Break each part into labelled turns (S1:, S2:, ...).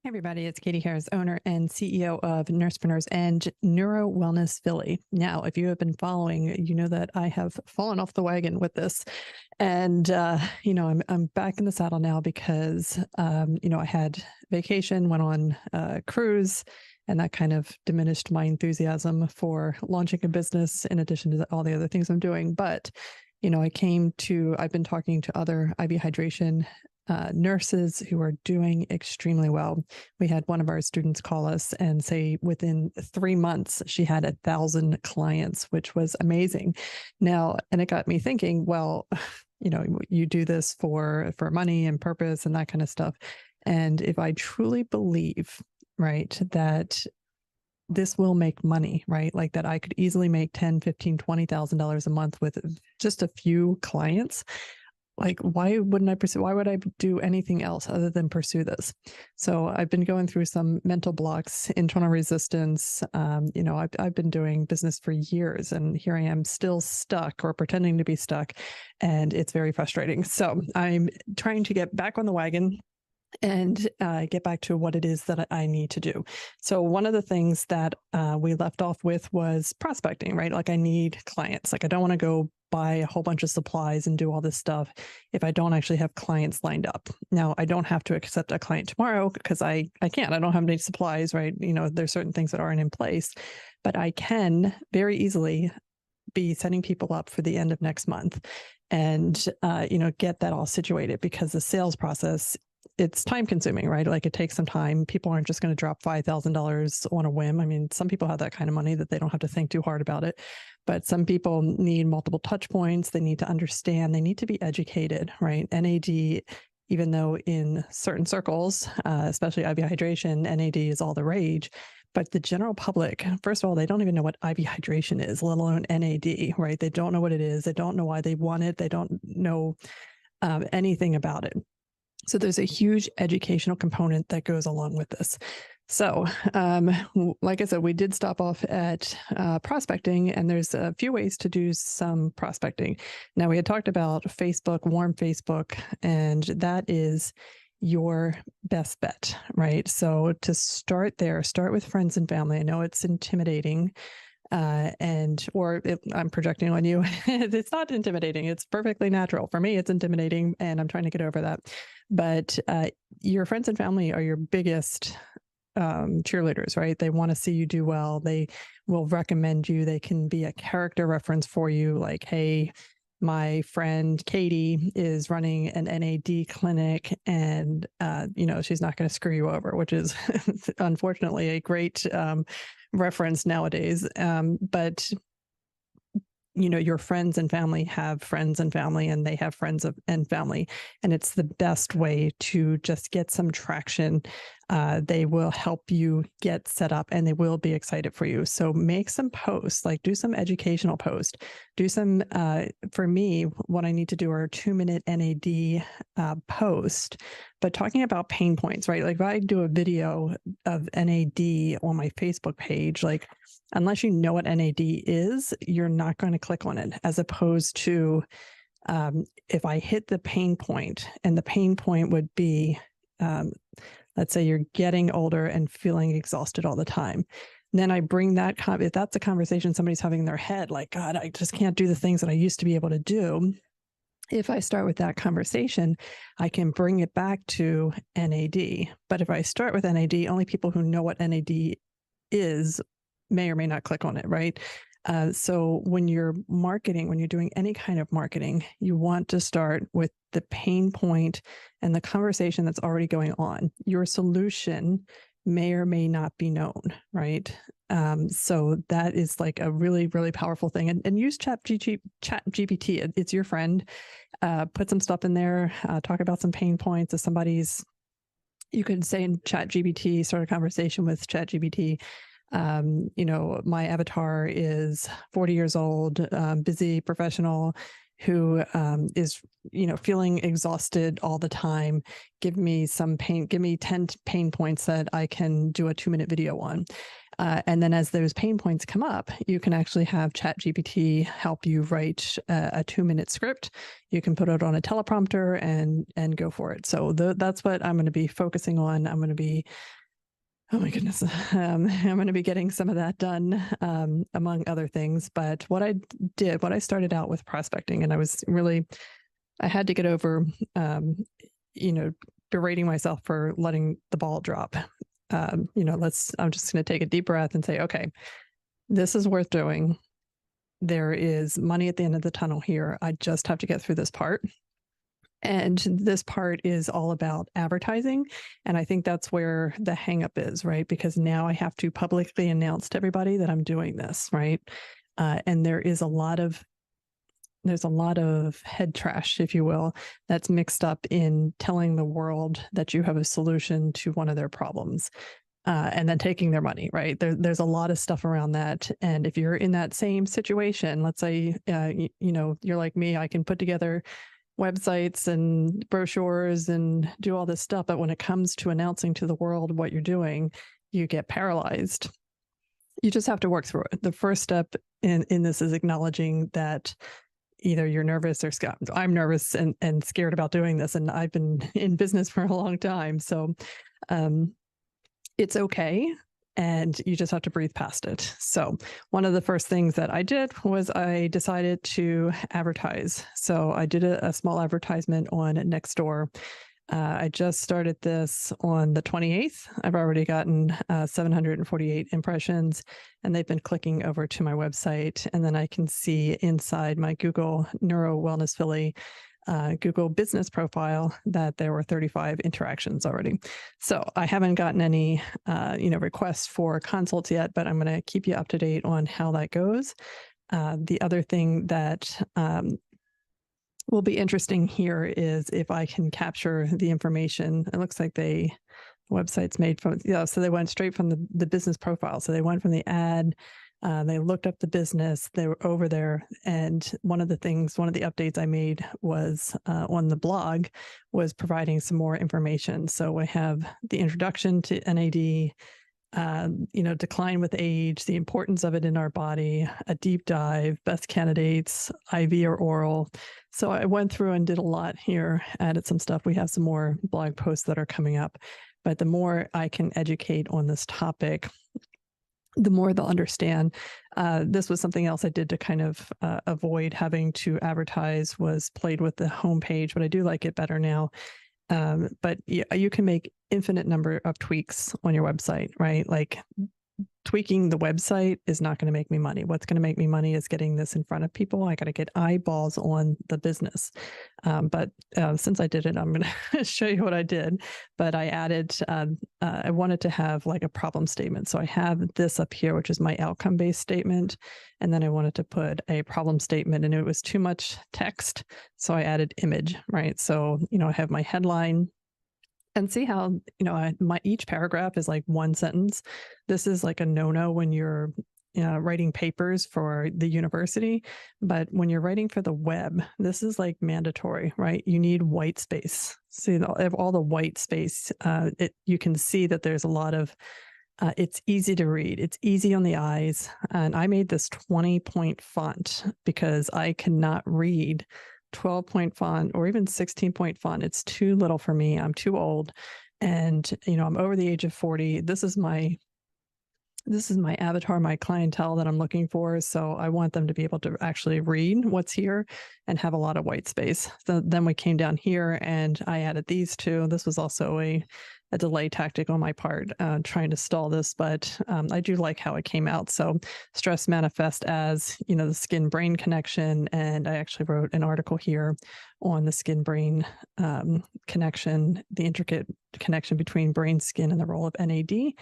S1: Hey everybody, it's Katie Harris, owner and CEO of NursePreneurs and Neuro Wellness Philly. Now, if you have been following, you know that I have fallen off the wagon with this, and I'm back in the saddle now because I had vacation, went on a cruise, and that kind of diminished my enthusiasm for launching a business in addition to all the other things I'm doing. But I've been talking to other IV hydration nurses who are doing extremely well. We had one of our students call us and say within 3 months, she had 1,000 clients, which was amazing. Now, and it got me thinking, well, you do this for money and purpose and that kind of stuff. And if I truly believe, right, that this will make money, right? Like that I could easily make $10, $15, $20,000 a month with just a few clients. Like, why wouldn't I pursue? Why would I do anything else other than pursue this? So I've been going through some mental blocks, internal resistance. I've been doing business for years, and here I am still stuck or pretending to be stuck, and it's very frustrating. So I'm trying to get back on the wagon and get back to what it is that I need to do. So one of the things that we left off with was prospecting, right? Like I need clients. Like I don't want to go buy a whole bunch of supplies and do all this stuff if I don't actually have clients lined up. Now, I don't have to accept a client tomorrow because I can't. I don't have any supplies, right? There's certain things that aren't in place, but I can very easily be setting people up for the end of next month and, get that all situated, because the sales process, it's time consuming, right? Like it takes some time. People aren't just going to drop $5,000 on a whim. I mean, some people have that kind of money that they don't have to think too hard about it, but some people need multiple touch points. They need to understand, they need to be educated, right? NAD, even though in certain circles, especially IV hydration, NAD is all the rage. But the general public, first of all, they don't even know what IV hydration is, let alone NAD, right? They don't know what it is. They don't know why they want it. They don't know anything about it. So there's a huge educational component that goes along with this. So, like I said, we did stop off at prospecting, and there's a few ways to do some prospecting. Now, we had talked about Facebook, warm Facebook, and that is your best bet, right? So to start there, start with friends and family. I know it's intimidating. I'm projecting on you. It's not intimidating. It's perfectly natural. For me, it's intimidating, and I'm trying to get over that. But your friends and family are your biggest cheerleaders, right? They want to see you do well. They will recommend you. They can be a character reference for you. Like, hey, my friend Katie is running an NAD clinic, and she's not going to screw you over, which is unfortunately a great reference nowadays. But your friends and family have friends and family, and they have friends and family, and it's the best way to just get some traction. They will help you get set up, and they will be excited for you. So make some posts, like do some educational posts, do some, for me, what I need to do are a 2-minute NAD post, but talking about pain points, right? Like if I do a video of NAD on my Facebook page, like unless you know what NAD is, you're not going to click on it, as opposed to if I hit the pain point, and the pain point would be, let's say you're getting older and feeling exhausted all the time. And then I bring that, if that's a conversation somebody's having in their head, like, God, I just can't do the things that I used to be able to do. If I start with that conversation, I can bring it back to NAD. But if I start with NAD, only people who know what NAD is may or may not click on it, right? So when you're marketing, when you're doing any kind of marketing, you want to start with the pain point and the conversation that's already going on. Your solution may or may not be known, right? So that is like a really, really powerful thing. And use ChatGPT. It's your friend. Put some stuff in there. Talk about some pain points. If you could say in ChatGPT, start a conversation with ChatGPT. My avatar is 40 years old, busy professional who is, feeling exhausted all the time. Give me 10 pain points that I can do a 2-minute video on. And then as those pain points come up, you can actually have ChatGPT help you write a 2-minute script. You can put it on a teleprompter and go for it. So that's what I'm going to be focusing on. I'm going to be Oh my goodness. I'm going to be getting some of that done, among other things. But what I started out with prospecting, and I had to get over, you know, berating myself for letting the ball drop. I'm just going to take a deep breath and say, okay, this is worth doing. There is money at the end of the tunnel here. I just have to get through this part. And this part is all about advertising. And I think that's where the hangup is, right? Because now I have to publicly announce to everybody that I'm doing this, right? And there's a lot of head trash, if you will, that's mixed up in telling the world that you have a solution to one of their problems. And then taking their money, right? There's a lot of stuff around that. And if you're in that same situation, let's say, you're like me, I can put together websites and brochures and do all this stuff. But when it comes to announcing to the world what you're doing, you get paralyzed. You just have to work through it. The first step in this is acknowledging that either you're nervous or scared. I'm nervous and scared about doing this. And I've been in business for a long time. So it's okay. And you just have to breathe past it. So one of the first things that I did was I decided to advertise. So I did a small advertisement on Nextdoor. I just started this on the 28th. I've already gotten 748 impressions, and they've been clicking over to my website. And then I can see inside my Google Neuro Wellness Philly Google business profile that there were 35 interactions already. So I haven't gotten any, requests for consults yet, but I'm going to keep you up to date on how that goes. The other thing that will be interesting here is if I can capture the information. It looks like the website's made from, so they went straight from the business profile. So they went from the ad. They looked up the business, they were over there. And one of the updates I made was on the blog was providing some more information. So I have the introduction to NAD, decline with age, the importance of it in our body, a deep dive, best candidates, IV or oral. So I went through and did a lot here, added some stuff. We have some more blog posts that are coming up. But the more I can educate on this topic, the more they'll understand. This was something else I did to kind of avoid having to advertise, was played with the homepage, but I do like it better now. But you can make infinite number of tweaks on your website, right? Like tweaking the website is not going to make me money. What's going to make me money is getting this in front of people. I got to get eyeballs on the business. But since I did it, I'm going to show you what I did. But I added, I wanted to have like a problem statement. So I have this up here, which is my outcome-based statement. And then I wanted to put a problem statement, and it was too much text. So I added image, right? So, I have my headline. And see how, each paragraph is like one sentence. This is like a no-no when you're writing papers for the university. But when you're writing for the web, this is like mandatory, right? You need white space. See, all the white space, you can see that there's a lot of, it's easy to read. It's easy on the eyes. And I made this 20-point font because I cannot read 12-point font or even 16-point font. It's too little for me. I'm too old. And, I'm over the age of 40. This is my avatar, my clientele that I'm looking for. So I want them to be able to actually read what's here and have a lot of white space. So then we came down here and I added these two. This was also a delay tactic on my part, trying to stall this, but I do like how it came out. So stress manifests as, the skin-brain connection. And I actually wrote an article here on the skin-brain connection, the intricate connection between brain, skin, and the role of NAD.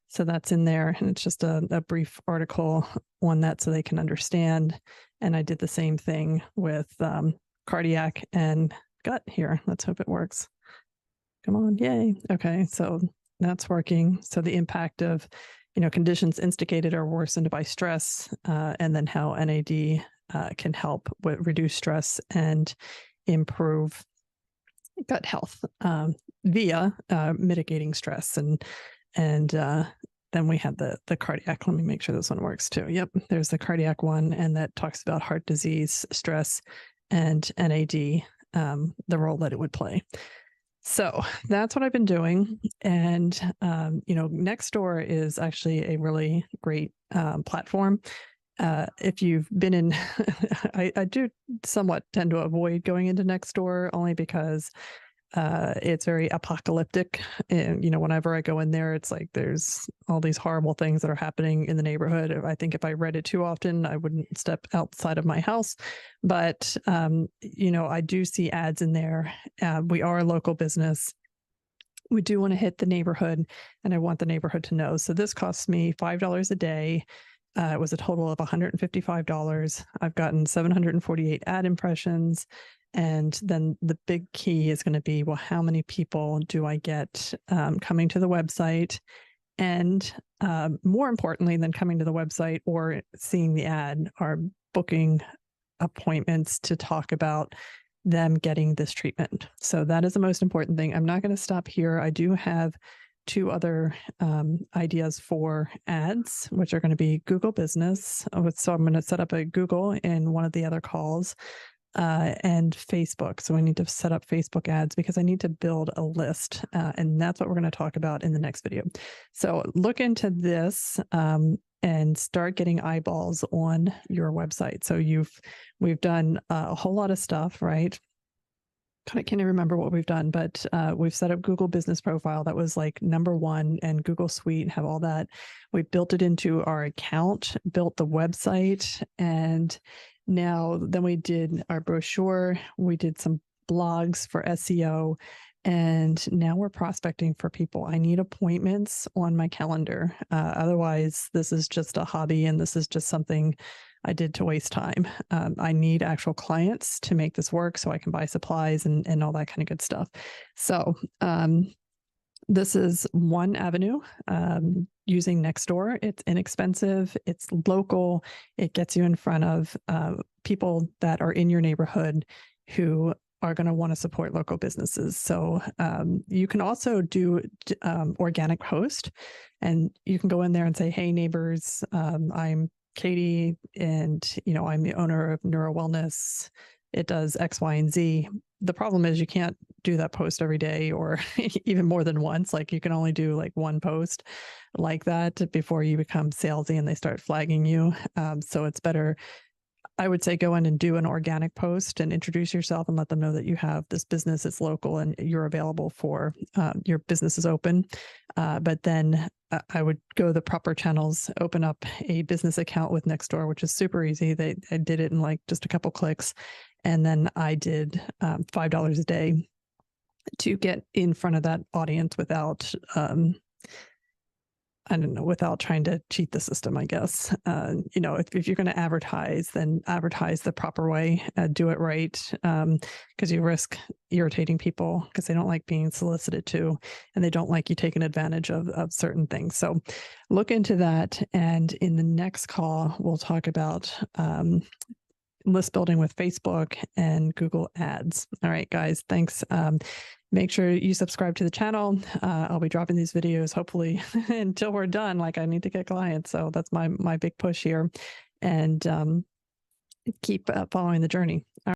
S1: So that's in there. And it's just a brief article on that so they can understand. And I did the same thing with cardiac and gut here. Let's hope it works. Come on, yay. Okay, so that's working. So the impact of, conditions instigated or worsened by stress, and then how NAD can help with reduce stress and improve gut health via mitigating stress. And then we had the cardiac. Let me make sure this one works too. Yep, there's the cardiac one, and that talks about heart disease, stress, and NAD, the role that it would play. So that's what I've been doing. And, Nextdoor is actually a really great platform. If you've been in, I do somewhat tend to avoid going into Nextdoor only because it's very apocalyptic. And, whenever I go in there, it's like there's all these horrible things that are happening in the neighborhood. I think if I read it too often, I wouldn't step outside of my house. But, I do see ads in there. We are a local business. We do want to hit the neighborhood, and I want the neighborhood to know. So this costs me $5 a day. It was a total of $155. I've gotten 748 ad impressions. And then the big key is going to be, well, how many people do I get coming to the website? And more importantly than coming to the website or seeing the ad are booking appointments to talk about them getting this treatment. So that is the most important thing. I'm not going to stop here. I do have two other ideas for ads, which are going to be Google Business. So I'm going to set up a Google in one of the other calls and Facebook. So I need to set up Facebook ads because I need to build a list. And that's what we're going to talk about in the next video. So look into this and start getting eyeballs on your website. So we've done a whole lot of stuff, right? I can't even remember what we've done, but we've set up Google Business Profile. That was like #1, and Google Suite, have all that. We built it into our account, built the website, and now then we did our brochure. We did some blogs for SEO, and now we're prospecting for people. I need appointments on my calendar. Otherwise, this is just a hobby, and this is just something I did to waste time. I need actual clients to make this work so I can buy supplies and all that kind of good stuff. So this is one avenue using Nextdoor. It's inexpensive. It's local. It gets you in front of people that are in your neighborhood who are going to want to support local businesses. So you can also do organic post, and you can go in there and say, hey, neighbors, I'm Katie, and I'm the owner of Neuro Wellness. It does X, Y, and Z. The problem is you can't do that post every day or even more than once. Like you can only do like one post like that before you become salesy and they start flagging you. So it's better, I would say, go in and do an organic post and introduce yourself and let them know that you have this business, it's local, and you're available for your business is open. But then I would go the proper channels, open up a business account with Nextdoor, which is super easy. I did it in like just a couple clicks. And then I did $5 a day to get in front of that audience without I don't know, without trying to cheat the system, I guess. If you're going to advertise, then advertise the proper way, do it right, because you risk irritating people because they don't like being solicited to, and they don't like you taking advantage of certain things. So look into that. And in the next call, we'll talk about list building with Facebook and Google Ads. All right, guys, thanks. Make sure you subscribe to the channel. I'll be dropping these videos hopefully until we're done. Like I need to get clients. So that's my big push here, and keep following the journey.